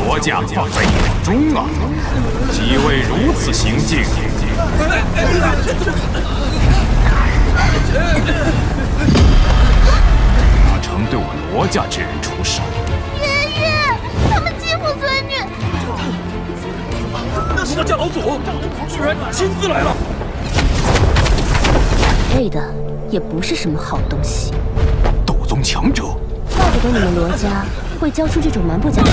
罗架放在眼中啊！几位如此行径，哪曾对我罗家之人出手？爷爷，他们欺负孙女。那是家老祖，居然亲自来了。配的也不是什么好东西。斗宗强者，怪不得你们罗家会教出这种蛮不讲理。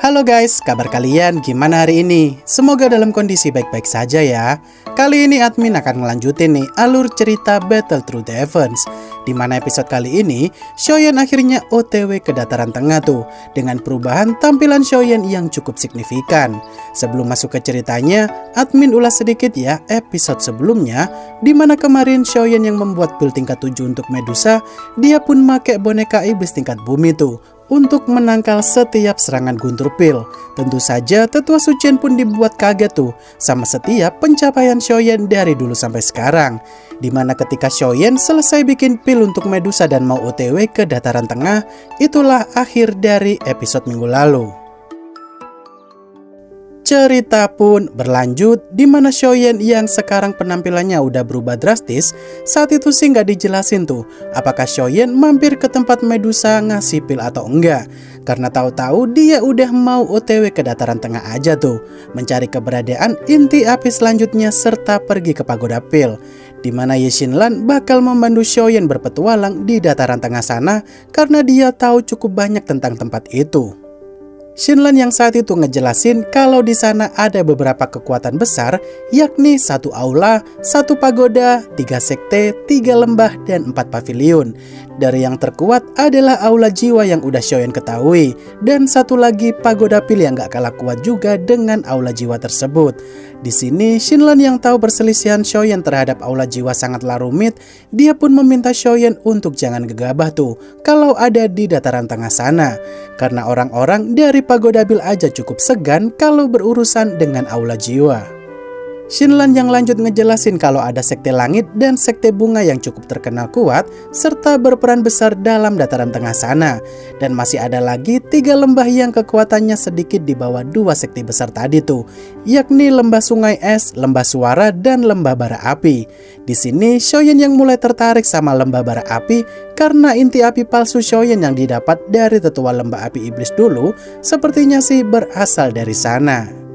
Halo guys, kabar kalian gimana hari ini? Semoga dalam kondisi baik-baik saja ya. Kali ini admin akan ngelanjutin nih alur cerita Battle Through the Heavens, dimana episode kali ini Xiaoyan akhirnya OTW ke dataran tengah tuh, dengan perubahan tampilan Xiaoyan yang cukup signifikan. Sebelum masuk ke ceritanya, admin ulas sedikit ya episode sebelumnya, dimana kemarin Xiaoyan yang membuat build tingkat 7 untuk Medusa, dia pun make boneka iblis tingkat bumi tuh untuk menangkal setiap serangan Guntur Pil. Tentu saja tetua sucian pun dibuat kaget tuh sama setiap pencapaian Xiaoyan dari dulu sampai sekarang, dimana ketika Xiaoyan selesai bikin pil untuk Medusa dan mau OTW ke dataran tengah, itulah akhir dari episode minggu lalu. Cerita pun berlanjut di mana Xiaoyan yang sekarang penampilannya udah berubah drastis, saat itu sih nggak dijelasin tuh apakah Xiaoyan mampir ke tempat Medusa ngasih pil atau enggak, karena tahu-tahu dia udah mau OTW ke dataran tengah aja tuh, mencari keberadaan inti api selanjutnya serta pergi ke pagoda pil, di mana Ye Xinlan bakal membantu Xiaoyan berpetualang di dataran tengah sana karena dia tahu cukup banyak tentang tempat itu. Xinlan yang saat itu ngejelasin kalau di sana ada beberapa kekuatan besar, yakni 1 aula, 1 pagoda, 3 sekte, 3 lembah, dan 4 pavilion. Dari yang terkuat adalah aula jiwa yang udah Xiaoyan ketahui, dan satu lagi pagoda pil yang gak kalah kuat juga dengan aula jiwa tersebut. Di sini Xinlan yang tahu perselisihan Xiaoyan terhadap aula jiwa sangatlah rumit, dia pun meminta Xiaoyan untuk jangan gegabah tuh kalau ada di dataran tengah sana, karena orang-orang dari pagoda pil aja cukup segan kalau berurusan dengan aula jiwa. Xinlan yang lanjut ngejelasin kalau ada sekte langit dan sekte bunga yang cukup terkenal kuat serta berperan besar dalam dataran tengah sana, dan masih ada lagi 3 lembah yang kekuatannya sedikit di bawah 2 sekte besar tadi tuh, yakni lembah sungai es, lembah suara, dan lembah bara api. Di sini Xiaoyan yang mulai tertarik sama lembah bara api karena inti api palsu Xiaoyan yang didapat dari tetua lembah api iblis dulu sepertinya sih berasal dari sana.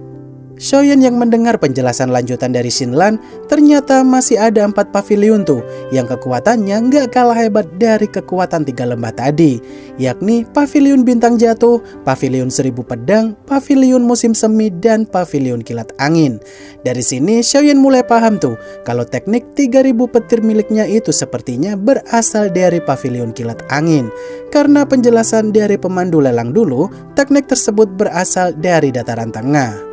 Xiaoyan yang mendengar penjelasan lanjutan dari Xinlan, ternyata masih ada 4 pavilion tuh yang kekuatannya nggak kalah hebat dari kekuatan 3 lembah tadi, yakni pavilion bintang jatuh, pavilion 1000 pedang, pavilion musim semi, dan pavilion kilat angin. Dari sini Xiaoyan mulai paham tuh kalau teknik 3000 petir miliknya itu sepertinya berasal dari pavilion kilat angin, karena penjelasan dari pemandu lelang dulu, teknik tersebut berasal dari dataran tengah.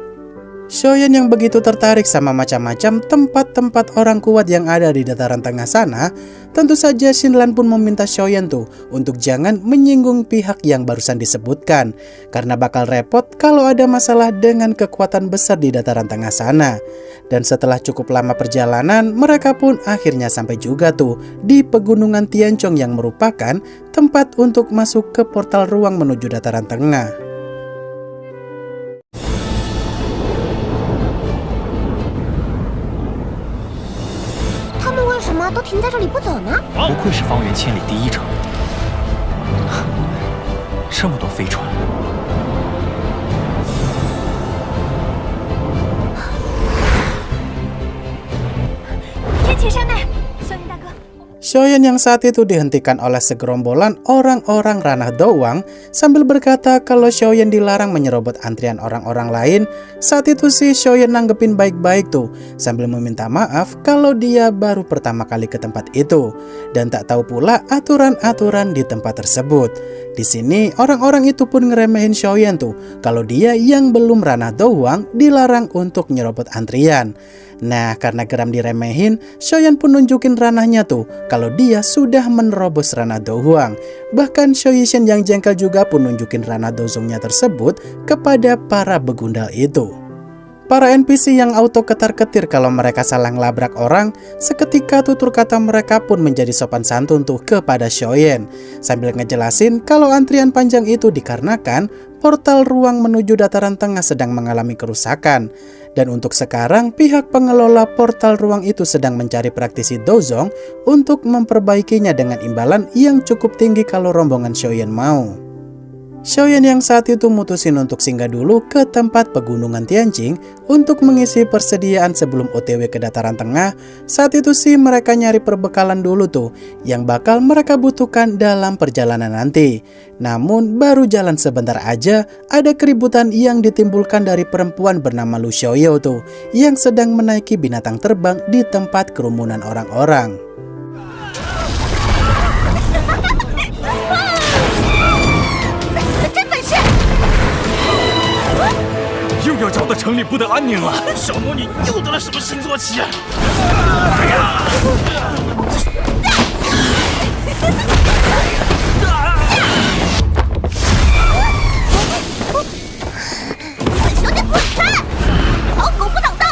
Xiaoyan yang begitu tertarik sama macam-macam tempat-tempat orang kuat yang ada di dataran tengah sana, tentu saja Xinlan pun meminta Xiaoyan tuh untuk jangan menyinggung pihak yang barusan disebutkan, karena bakal repot kalau ada masalah dengan kekuatan besar di dataran tengah sana. Dan setelah cukup lama perjalanan, mereka pun akhirnya sampai juga tuh di pegunungan Tianchong yang merupakan tempat untuk masuk ke portal ruang menuju dataran tengah.不愧是方圆千里第一城，这么多飞船。天启山脉，萧云大哥。 Xiaoyan yang saat itu dihentikan oleh segerombolan orang-orang ranah doang sambil berkata kalau Xiaoyan dilarang menyerobot antrian orang-orang lain. Saat itu sih Xiaoyan nanggepin baik-baik tuh sambil meminta maaf kalau dia baru pertama kali ke tempat itu dan tak tahu pula aturan-aturan di tempat tersebut. Di sini orang-orang itu pun ngeremehin Xiaoyan tuh kalau dia yang belum ranah doang dilarang untuk nyerobot antrian. Nah, karena geram diremehin, Xiaoyan pun nunjukin ranahnya tuh kalau dia sudah menerobos ranah Dohuang. Bahkan Xiao Yishen yang jengkel juga pun nunjukin ranah dozongnya tersebut kepada para begundal itu. Para NPC yang auto ketar-ketir kalau mereka salah ngelabrak orang, seketika tutur kata mereka pun menjadi sopan santun tuh kepada Shoyen, sambil ngejelasin kalau antrian panjang itu dikarenakan portal ruang menuju dataran tengah sedang mengalami kerusakan. Dan untuk sekarang pihak pengelola portal ruang itu sedang mencari praktisi Dozong untuk memperbaikinya dengan imbalan yang cukup tinggi kalau rombongan Shoyen mau. Shoyen yang saat itu mutusin untuk singgah dulu ke tempat pegunungan Tianjing untuk mengisi persediaan sebelum OTW ke dataran tengah. Saat itu sih mereka nyari perbekalan dulu tuh yang bakal mereka butuhkan dalam perjalanan nanti. Namun baru jalan sebentar aja ada keributan yang ditimbulkan dari perempuan bernama Lu Xiaoyao tuh yang sedang menaiki binatang terbang di tempat kerumunan orang-orang. 又要搅得城里不得安宁了。小魔女又得了什么星座期啊？小姐滚开！好狗不挡道！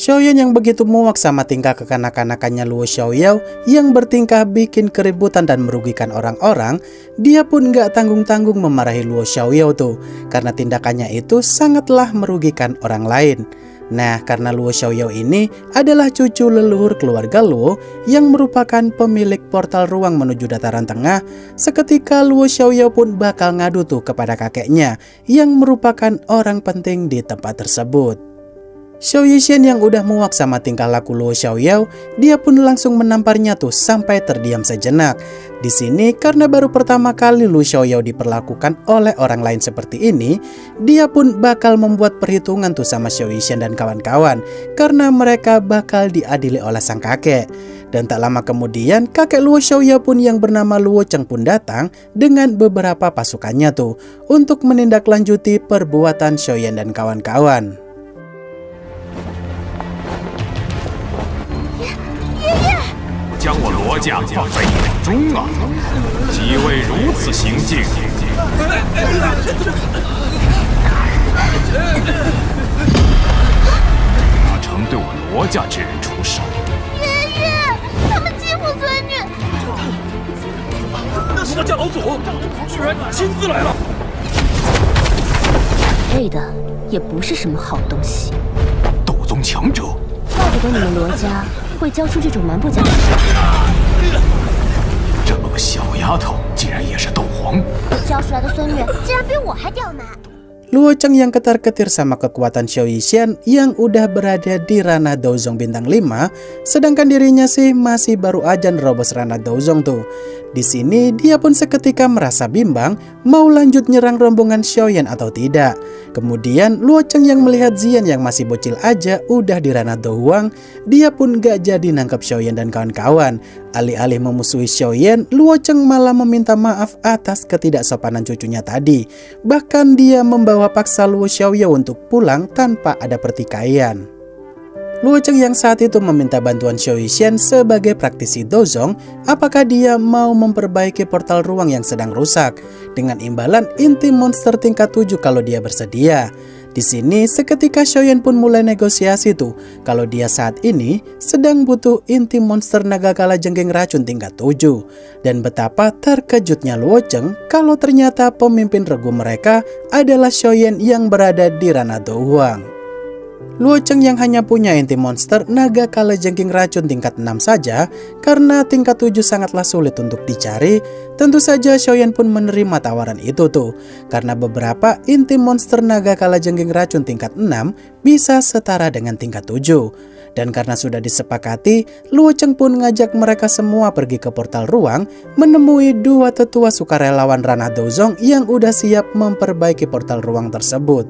Shoyen yang begitu muak sama tingkah kekanak-kanakannya Luo Xiaoyao yang bertingkah bikin keributan dan merugikan orang-orang, dia pun gak tanggung-tanggung memarahi Luo Xiaoyao tuh, karena tindakannya itu sangatlah merugikan orang lain. Nah, karena Luo Xiaoyao ini adalah cucu leluhur keluarga Luo yang merupakan pemilik portal ruang menuju dataran tengah, seketika Luo Xiaoyao pun bakal ngadu tuh kepada kakeknya yang merupakan orang penting di tempat tersebut. Xiao Yixin yang udah muak sama tingkah laku Luo Xiaoyao, dia pun langsung menamparnya tuh sampai terdiam sejenak. Di sini karena baru pertama kali Luo Xiaoyao diperlakukan oleh orang lain seperti ini, dia pun bakal membuat perhitungan tuh sama Xiao Yixin dan kawan-kawan karena mereka bakal diadili oleh sang kakek. Dan tak lama kemudian kakek Luo Xiaoyao pun yang bernama Luo Cheng pun datang dengan beberapa pasukannya tuh untuk menindaklanjuti perbuatan Shoyen dan kawan-kawan. 将我罗家放在眼中啊！几位如此行径，哪曾对我罗家之人出手？爷爷，他们欺负孙女。罗家老祖居然亲自来了！配的也不是什么好东西，斗宗强者，怪不得你们罗家 会教出这种蛮不讲理。这么个小丫头，竟然也是斗皇！教出来的孙女竟然比我还屌呢！ Luo Cheng yang ketar-ketir sama kekuatan Xiao Yixin yang udah berada di ranah Dozong bintang 5, sedangkan dirinya sih masih baru aja nerobos ranah Dozong tuh. Di sini dia pun seketika merasa bimbang mau lanjut nyerang rombongan Xiaoyan atau tidak. Kemudian Luo Cheng yang melihat Zian yang masih bocil aja udah di ranah Dohuang, dia pun gak jadi nangkep Xiaoyan dan kawan-kawan. Alih-alih memusuhi Xiaoyan, Luo Cheng malah meminta maaf atas ketidaksopanan cucunya tadi. Bahkan dia membawa paksa Luo Xiaoyao untuk pulang tanpa ada pertikaian. Luo Cheng yang saat itu meminta bantuan Xiao Yixin sebagai praktisi Dozong, apakah dia mau memperbaiki portal ruang yang sedang rusak dengan imbalan inti monster tingkat 7 kalau dia bersedia. Di sini seketika Xiaoyan pun mulai negosiasi tuh kalau dia saat ini sedang butuh inti monster naga kala jengking racun tingkat 7. Dan betapa terkejutnya Luo Cheng kalau ternyata pemimpin regu mereka adalah Xiaoyan yang berada di ranah Dohuang. Luo Cheng yang hanya punya inti monster naga kala jengking racun tingkat 6 saja, karena tingkat 7 sangatlah sulit untuk dicari. Tentu saja Xiaoyan pun menerima tawaran itu tuh, karena beberapa inti monster naga kala jengking racun tingkat 6 bisa setara dengan tingkat 7. Dan karena sudah disepakati, Luo Cheng pun ngajak mereka semua pergi ke portal ruang, menemui dua tetua sukarelawan ranah Dozong yang udah siap memperbaiki portal ruang tersebut.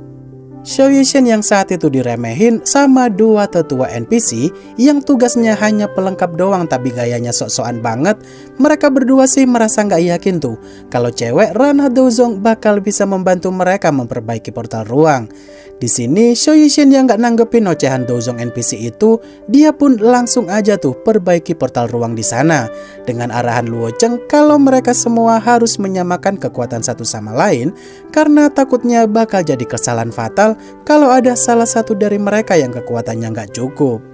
Xiao Yishen yang saat itu diremehin sama dua tetua NPC yang tugasnya hanya pelengkap doang tapi gayanya sok-sokan banget. Mereka berdua sih merasa nggak yakin tuh kalau cewek Rana Dozong bakal bisa membantu mereka memperbaiki portal ruang. Di sini Xiao Yishen yang nggak nanggepin ocehan Dozong NPC itu, dia pun langsung aja tuh perbaiki portal ruang di sana dengan arahan Luo Cheng kalau mereka semua harus menyamakan kekuatan satu sama lain karena takutnya bakal jadi kesalahan fatal kalau ada salah satu dari mereka yang kekuatannya nggak cukup.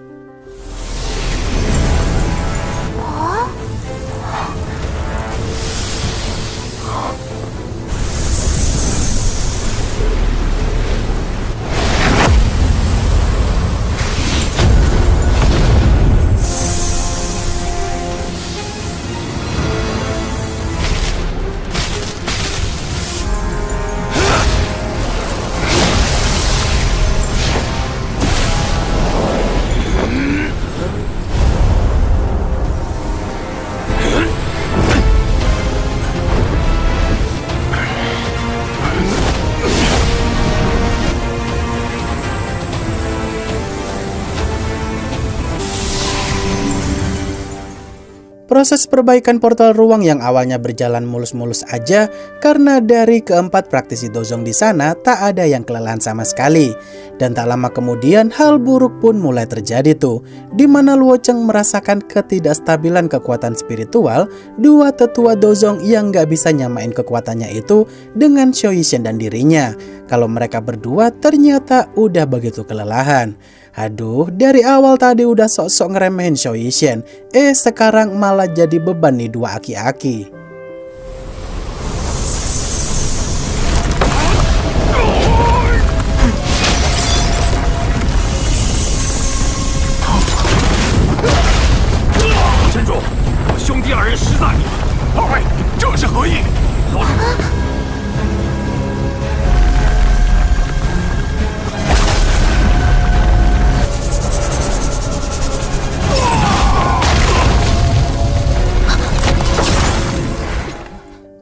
Proses perbaikan portal ruang yang awalnya berjalan mulus-mulus aja karena dari keempat praktisi Dozong di sana tak ada yang kelelahan sama sekali. Dan tak lama kemudian hal buruk pun mulai terjadi tuh, di mana Luo Cheng merasakan ketidakstabilan kekuatan spiritual dua tetua Dozong yang gak bisa nyamain kekuatannya itu dengan Xiao Yishen dan dirinya. Kalau mereka berdua ternyata udah begitu kelelahan. Aduh, dari awal tadi udah sok-sok ngeremehin Xiao Yishen, sekarang malah jadi beban nih dua aki-aki.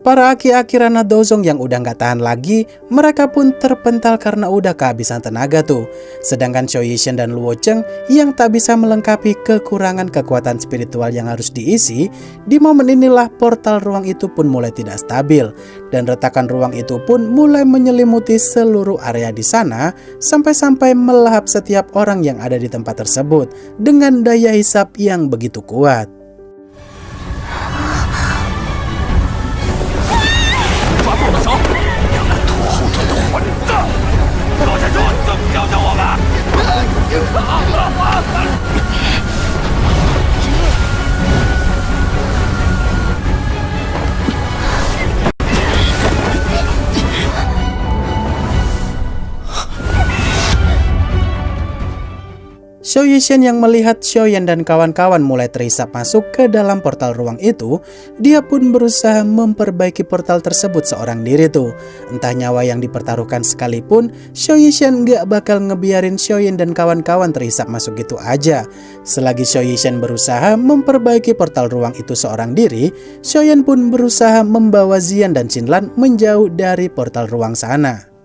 Para aki-aki Rana Dozong yang udah nggak tahan lagi, mereka pun terpental karena udah kehabisan tenaga tuh. Sedangkan Xiao Yishen dan Luo Cheng yang tak bisa melengkapi kekurangan kekuatan spiritual yang harus diisi, di momen inilah portal ruang itu pun mulai tidak stabil. Dan retakan ruang itu pun mulai menyelimuti seluruh area di sana, sampai-sampai melahap setiap orang yang ada di tempat tersebut dengan daya hisap yang begitu kuat. Xiao Yishen yang melihat Xiaoyan dan kawan-kawan mulai terhisap masuk ke dalam portal ruang itu, dia pun berusaha memperbaiki portal tersebut seorang diri tuh. Entah nyawa yang dipertaruhkan sekalipun, Xiao Yishen gak bakal ngebiarin Xiaoyan dan kawan-kawan terhisap masuk gitu aja. Selagi Xiao Yishen berusaha memperbaiki portal ruang itu seorang diri, Xiaoyan pun berusaha membawa Xian dan Xinlan menjauh dari portal ruang sana.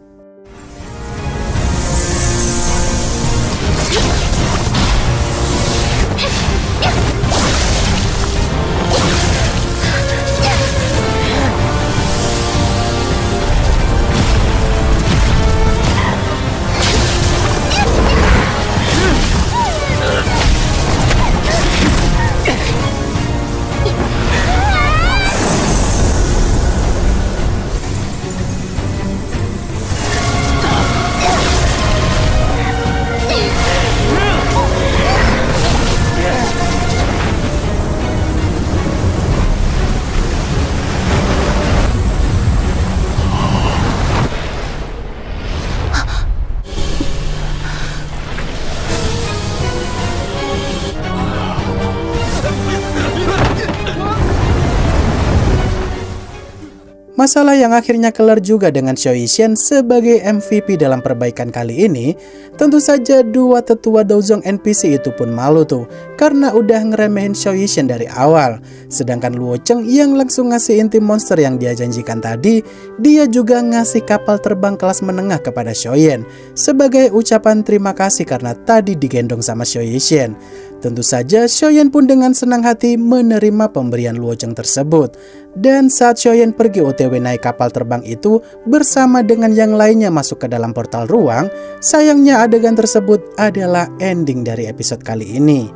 Masalah yang akhirnya kelar juga dengan Xiao Yishan sebagai MVP dalam perbaikan kali ini. Tentu saja dua tetua Dozong NPC itu pun malu tuh, karena udah ngeremehin Xiao Yishan dari awal. Sedangkan Luo Cheng yang langsung ngasih inti monster yang dia janjikan tadi, dia juga ngasih kapal terbang kelas menengah kepada Xiaoyan sebagai ucapan terima kasih karena tadi digendong sama Xiao Yishan. Tentu saja Xiaoyan pun dengan senang hati menerima pemberian Luo Cheng tersebut. Dan saat Xiaoyan pergi OTW naik kapal terbang itu bersama dengan yang lainnya masuk ke dalam portal ruang, sayangnya adegan tersebut adalah ending dari episode kali ini.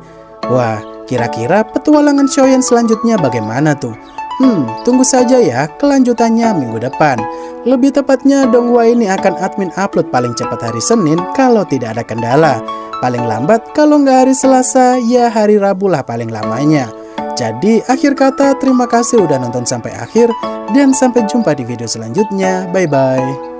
Wah, kira-kira petualangan Xiaoyan selanjutnya bagaimana tuh? Tunggu saja ya kelanjutannya minggu depan. Lebih tepatnya Donghua ini akan admin upload paling cepat hari Senin kalau tidak ada kendala. Paling lambat kalau nggak hari Selasa, ya hari Rabu lah paling lamanya. Jadi akhir kata terima kasih udah nonton sampai akhir dan sampai jumpa di video selanjutnya. Bye bye.